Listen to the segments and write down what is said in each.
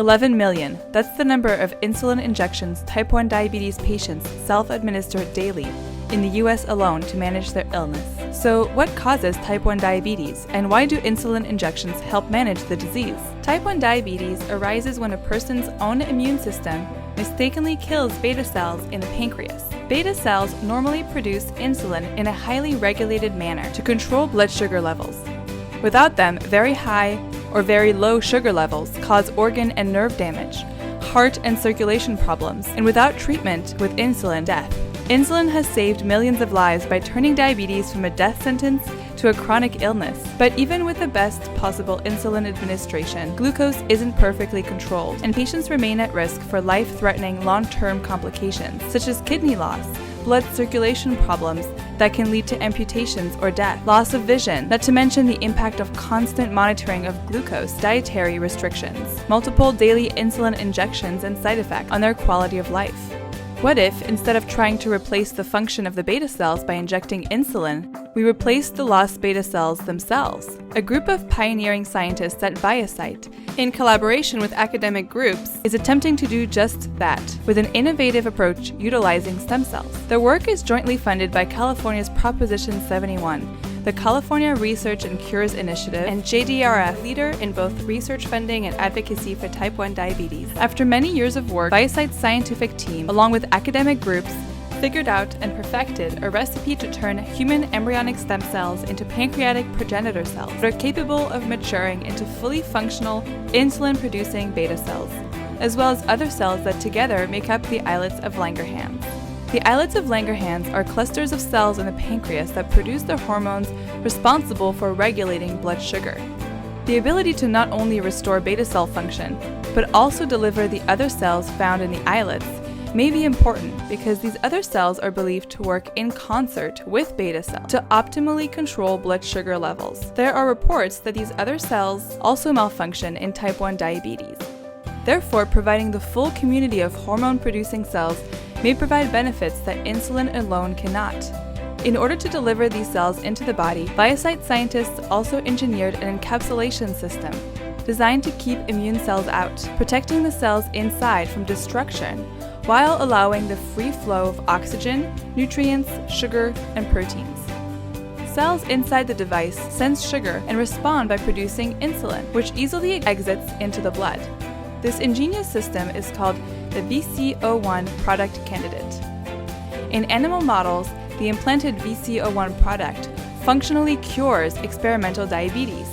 11 million. That's the number of insulin injections type 1 diabetes patients self-administer daily in the US alone to manage their illness. So what causes type 1 diabetes, and why do insulin injections help manage the disease? Type 1 diabetes arises when a person's own immune system mistakenly kills beta cells in the pancreas. Beta cells normally produce insulin in a highly regulated manner to control blood sugar levels. Without them, very high or very low sugar levels cause organ and nerve damage, heart and circulation problems, and without treatment with insulin, death. Insulin has saved millions of lives by turning diabetes from a death sentence to a chronic illness. But even with the best possible insulin administration, glucose isn't perfectly controlled, and patients remain at risk for life-threatening long-term complications, such as kidney loss, blood circulation problems that can lead to amputations or death, loss of vision, not to mention the impact of constant monitoring of glucose, dietary restrictions, multiple daily insulin injections, and side effects on their quality of life. What if, instead of trying to replace the function of the beta cells by injecting insulin, we replaced the lost beta cells themselves? A group of pioneering scientists at Diabete, in collaboration with academic groups, is attempting to do just that, with an innovative approach utilizing stem cells. Their work is jointly funded by California's Proposition 71, the California Research and Cures Initiative, and JDRF, leader in both research funding and advocacy for type 1 diabetes. After many years of work, Diabete's scientific team, along with academic groups, figured out and perfected a recipe to turn human embryonic stem cells into pancreatic progenitor cells that are capable of maturing into fully functional, insulin-producing beta cells, as well as other cells that together make up the islets of Langerhans. The islets of Langerhans are clusters of cells in the pancreas that produce the hormones responsible for regulating blood sugar. The ability to not only restore beta cell function, but also deliver the other cells found in the islets may be important because these other cells are believed to work in concert with beta cells to optimally control blood sugar levels. There are reports that these other cells also malfunction in type 1 diabetes. Therefore, providing the full community of hormone-producing cells may provide benefits that insulin alone cannot. In order to deliver these cells into the body, Diabete scientists also engineered an encapsulation system designed to keep immune cells out, protecting the cells inside from destruction while allowing the free flow of oxygen, nutrients, sugar, and proteins. Cells inside the device sense sugar and respond by producing insulin, which easily exits into the blood. This ingenious system is called the VCO1 product candidate. In animal models, the implanted VCO1 product functionally cures experimental diabetes.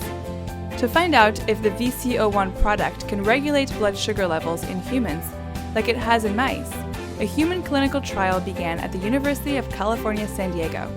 To find out if the VCO1 product can regulate blood sugar levels in humans, like it has in mice, a human clinical trial began at the University of California, San Diego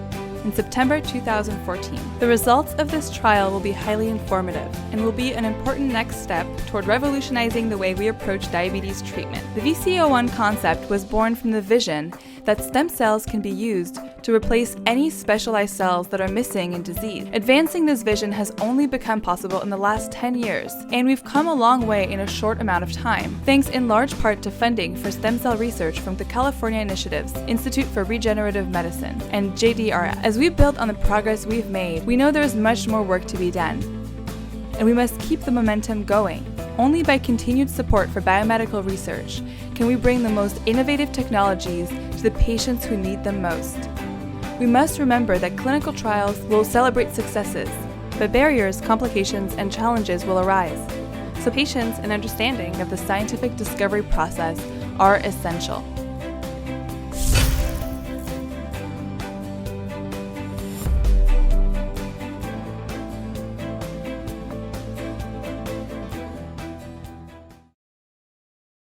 in September 2014. The results of this trial will be highly informative and will be an important next step toward revolutionizing the way we approach diabetes treatment. The VCO1 concept was born from the vision that stem cells can be used to replace any specialized cells that are missing in disease. Advancing this vision has only become possible in the last 10 years, and we've come a long way in a short amount of time, thanks in large part to funding for stem cell research from the California Initiatives, Institute for Regenerative Medicine, and JDRF. As we build on the progress we've made, we know there is much more work to be done, and we must keep the momentum going. Only by continued support for biomedical research can we bring the most innovative technologies to the patients who need them most. We must remember that clinical trials will celebrate successes, but barriers, complications, and challenges will arise. So patience and understanding of the scientific discovery process are essential.